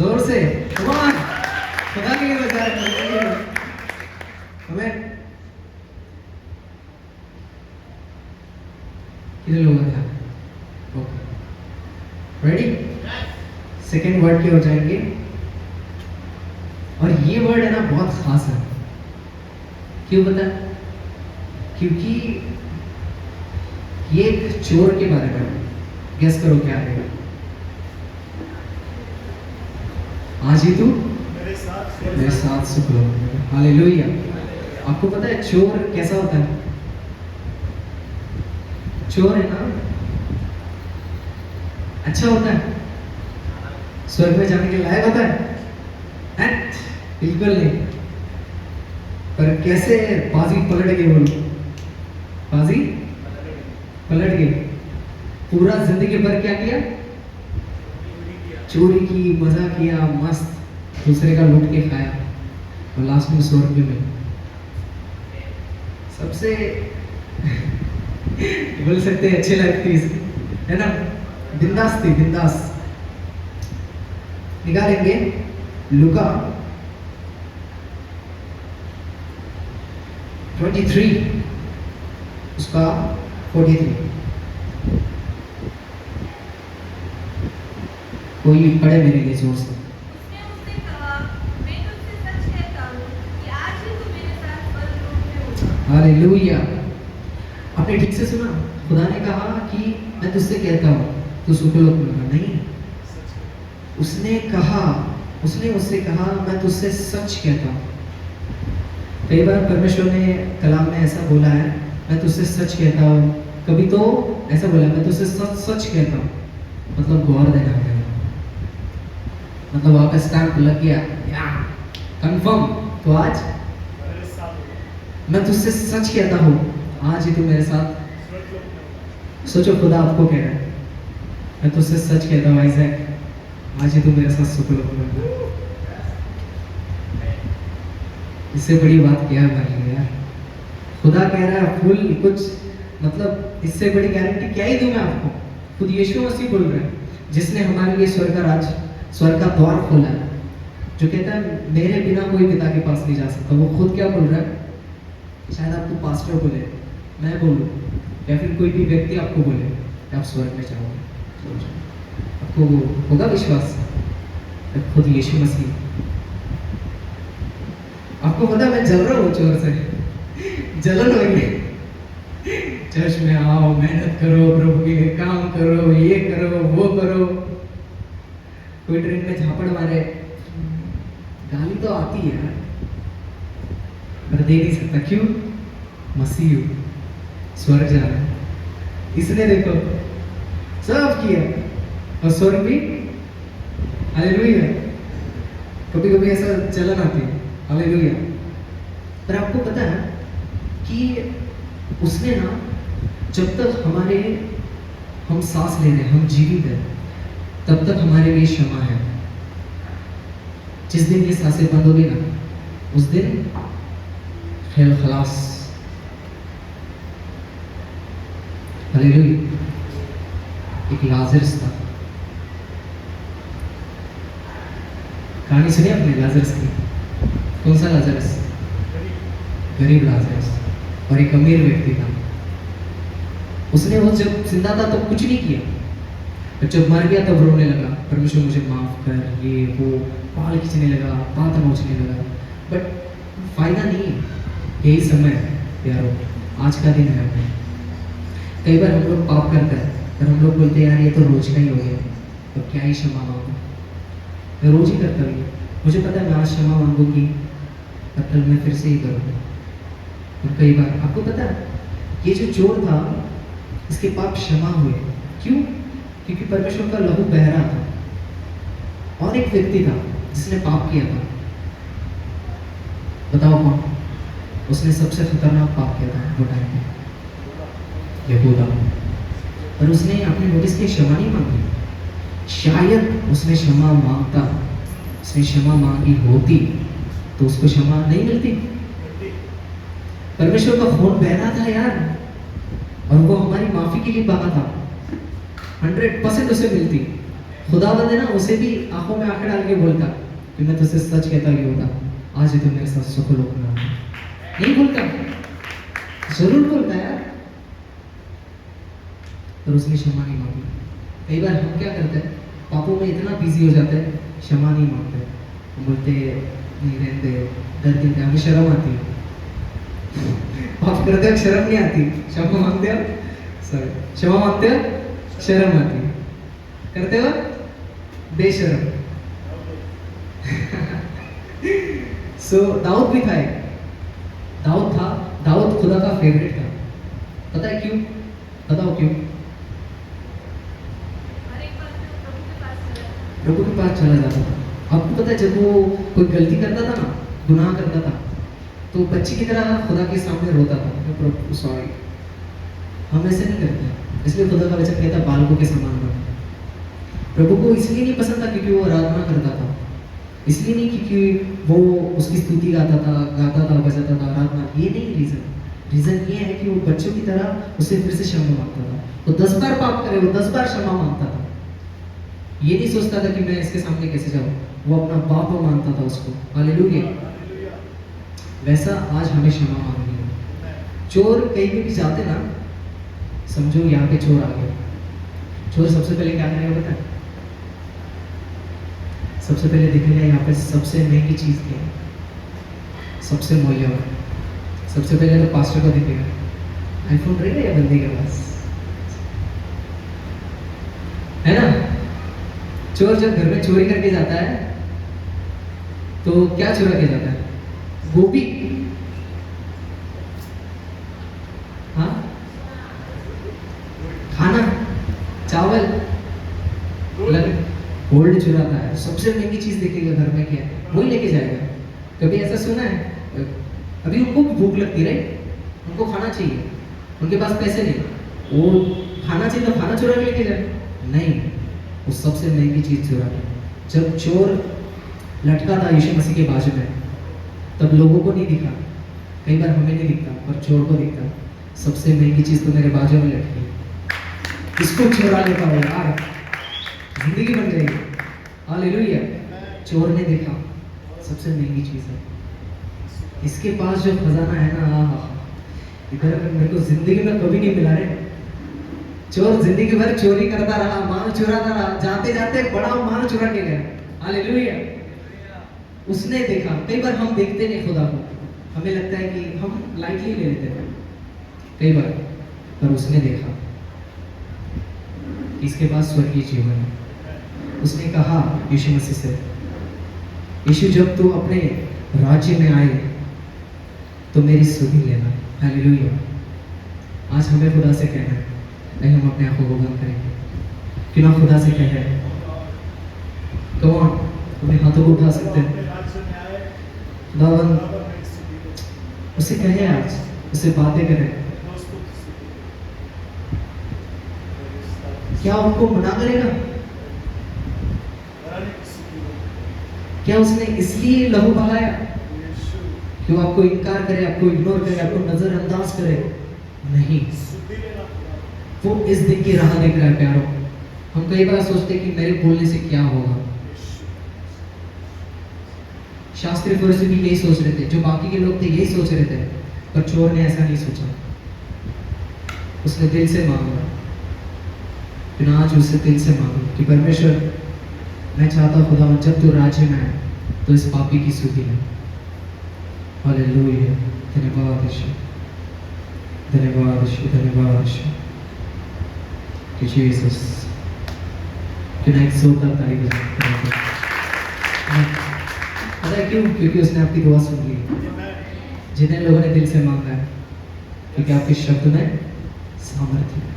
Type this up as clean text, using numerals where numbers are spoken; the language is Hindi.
जोर से come on खुदा के लिए बजा रहे हैं हमें कितने लोग हैं ओके रेडी सेकेंड वर्ड के हो जाएंगे और ये वर्ड है ना बहुत खास है क्यों पता क्योंकि ये एक चोर के बारे में गेस करो क्या आएगा आज ही तू मेरे साथ सुख लो हालेलुया आपको पता है चोर कैसा होता है चोर है ना अच्छा होता है स्वर्ग में जाने के लायक होता है बिल्कुल नहीं पर कैसे बाजी पलट गई बोलो बाजी पलट गई पूरा जिंदगी भर क्या किया चोरी की मजा किया मस्त दूसरे का लूट के खाया और लास्ट में स्वर्ग में मिला सबसे बोल सकते हैं अच्छे लगती है ना बिंदास थी बिंदास निकालेंगे लुका 23 उसका 43 कोई पढ़े मेरे लिए जोर से उसने उससे कहा मैं तुझसे सच कहता हूँ कि आज ही तू मेरे साथ स्वर्गलोक में होगा हालेलुया आपने ठीक से सुना खुदा ने कहा कि मैं तुझसे कहता हूँ तू सुखलोक में होगा नहीं उसने कहा उसने उससे कहा मैं तुझसे सच कहता हूँ कई बार परमेश्वर ने कलाम में ऐसा बोला है मैं तुझसे सच कहता हूँ कभी तो ऐसा बोला मैं तुझसे सच सच कहता हूँ मतलब गौर देना है मतलब वहां पे स्टैंप लग गया या कंफर्म तो आज मैं तुझसे सच कहता हूँ आज ही तू मेरे साथ सोचो खुदा आपको कह रहा है मैं तुझसे सच कहता हूँ आइजैक आज ही तू मेरे साथ सुख लो इससे बड़ी बात क्या है भाई यार खुदा कह रहा है फुल कुछ मतलब इससे बड़ी गारंटी क्या ही दूं मैं आपको खुद यीशु मसीह बोल रहा है जिसने हमारे लिए स्वर्ग का द्वार खोला है जो कहता है मेरे बिना कोई पिता के पास नहीं जा सकता वो खुद क्या बोल रहा है शायद आपको पास्टर बोले मैं बोलूँ या फिर कोई भी व्यक्ति आपको बोले कि आप स्वर्ग में जाओगे आपको वो होगा विश्वास खुद यीशु मसीह आपको पता मैं जल रहा हूँ चोर से जलन हो गई चर्च में आओ मेहनत करो प्रभु के लिए काम करो ये करो वो करो कोई ट्रेन में झापड़ मारे गाली तो आती है पर दे नहीं सकता क्यों मसीह स्वर्ग जा रहा है इसने देखो सब किया और स्वर्ग भी हालेलुया कभी कभी ऐसा चलन आती है हालेलुया पर आपको पता है कि उसने ना जब तक हम सांस ले रहे हैं हम जीवित हैं तब तक हमारे लिए क्षमा है जिस दिन ये सांसें बंद होगी ना उस दिन खेल खलास हालेलुया एक लाजरस था कहानी सुनी आपने लाजरस की कौन सा लाजरस गरीब लाजरस और एक अमीर व्यक्ति था उसने वो जब जिंदा था तो कुछ नहीं किया और जब मर गया तब रोने लगा परमेश्वर मुझे माफ कर ये वो बाल खींचने लगा बात नोचने लगा बट फायदा नहीं है यही समय है यारो आज का दिन है कई बार हम लोग पाप करते हैं पर हम लोग बोलते हैं यार ये तो रोज का ही हो गया तो क्या ही क्षमा मांगू मैं रोज ही करता हूँ मुझे पता है मैं आज क्षमा मांगूंगी पर कल मैं फिर से ही करूँगा और कई बार आपको पता है ये जो चोर था इसके पाप क्षमा हुए क्यों क्योंकि परमेश्वर का लहू बह रहा था और एक व्यक्ति था जिसने पाप किया था बताओ कौन उसने सबसे खतरनाक पाप किया था वो टाइम में यहूदा और उसने अपने नोटिस की क्षमा नहीं मांगी शायद उसने क्षमा मांगता उसने क्षमा मांगी होती तो उसको क्षमा नहीं मिलती परमेश्वर का खून बह रहा था यार और वो हमारी माफी के लिए बहा था 100% उसे मिलती खुदावंद है ना, उसे भी आंखों में आंखें डाल के बोलता कि मैं तुझसे सच कहता ही होता, आज ही तो मेरे साथ सफल होगा। नहीं बोलता? जरूर बोलता यार, पर उसने क्षमा नहीं मांगी। कई बार हम क्या करते हैं, पापों में इतना बिजी हो जाते हैं, क्षमा नहीं मांगते, हम बोलते नहीं रहते, डरते हैं, हमें शर्म आती है। पाप करते हो शर्म नहीं आती, क्षमा मांगते हो, सॉरी, क्षमा मांगते हो शर्म आती है, करते हो बेशर्म। सो दाऊद भी था एक, दाऊद खुदा का फेवरेट था। पता है क्यों? बताओ क्यों? हर एक बात में प्रभु के पास चला जाता। प्रभु के पास चला जाता था। आपको पता है जब वो कोई गलती करता था ना, गुनाह करता था, तो बच्चे की तरह खुदा के सामने रोता था, मैं प्रभु सॉरी। हम ऐसे नहीं करते, इसलिए खुदा का वचन कहता बालकों के समान बनो। प्रभु को इसलिए नहीं पसंद था क्योंकि वो आराधना करता था, इसलिए नहीं क्योंकि वो उसकी स्तुति गाता था, बजाता था, आराधना, ये नहीं रीजन ये है कि वो बच्चों की तरह उससे फिर से क्षमा मांगता था। वो 10 बार पाप करे, वो 10 बार क्षमा मांगता था। ये नहीं सोचता था कि मैं इसके सामने कैसे जाऊं, वो अपना बाप मानता था उसको। हालेलुया। वैसा आज हमें क्षमा मांगनी है। चोर कहीं भी जाते ना, समझो यहाँ पे चोर आ गए, चोर सबसे पहले क्या करेगा पता है? सबसे पहले दिखेगा यहाँ पे सबसे महंगी चीज क्या है, सबसे मूल्यवान। सबसे पहले तो पास्टर को दिखेगा, आईफोन रहेगा या बंदे के पास, है ना? चोर जब घर में चोरी करके जाता है तो क्या चुरा के जाता है? गोभी, हाँ, खाना, चावल, गोल्ड चुराता है। सबसे महंगी चीज देखेगा घर में क्या है, वही लेके जाएगा। कभी ऐसा सुना है? अभी उनको भूख लगती है, उनको खाना चाहिए, उनके पास पैसे नहीं, वो खाना चाहिए तो खाना चुरा के लेके जाए? नहीं, वो सबसे महंगी चीज चुरा के। जब चोर लटका था यीशु मसीह के बाजू में, तब लोगों को नहीं दिखा, कई बार हमें नहीं दिखता, पर चोर को दिखता, सबसे महंगी चीज तो मेरे बाजू में लटकी, इसको चुरा लेता हूँ यार, जिंदगी बन जाएगी। हालेलुया। चोर ने देखा सबसे महंगी चीज है, इसके पास जो खजाना है ना, इधर मेरे को जिंदगी में कभी नहीं मिला रे। चोर जिंदगी भर चोरी करता रहा, माल चुराता रहा, जाते जाते बड़ा माल चुरा के गया। हालेलुया। उसने देखा। कई बार हम देखते नहीं खुदा को, हमें लगता है कि हम लाइटली ले लेते हैं कई बार, पर उसने देखा इसके पास स्वर्गीय जीवन है। उसने कहा यीशु मसीह से, यीशु जब तू अपने राज्य में आए तो मेरी सुधि लेना। हालेलुया। आज हमें खुदा से कहना है, नहीं हम अपने आंखों को बंद करेंगे, क्यों ना खुदा से कहे, कौन अपने हाथों को उठा सकते हैं, खुदावंद उसे कहे, आज उससे बातें करें। क्या उनको मना करेगा? क्या उसने इसलिए लहू बहाया कि वो आपको इनकार करे, आपको इग्नोर करे, आपको नजरअंदाज करे? नहीं, वो इस दिन की राह देख रहा है प्यारों। हम कई बार सोचते हैं कि मेरे बोलने से क्या होगा। शास्त्री फरीसी भी यही सोच रहे थे, जो बाकी के लोग थे यही सोच रहे थे, पर चोर ने ऐसा नहीं सोचा। उसने दिल से मांगा, फिर आज उससे दिल से मांगो कि परमेश्वर, मैं चाहता खुदा जब तू राज्य में आए तो इस पापी की सुधि ले। हालेलुया। धन्यवाद यीशु, धन्यवाद यीशु, धन्यवाद यीशु कि जीसस कि ना एक जोरदार तारीफ है। पता है क्यों? क्योंकि उसने आपकी दुआ सुन ली। जिन्हें लोगों ने दिल से मांगा है, क्योंकि आपके शब्द में सामर्थ्य है।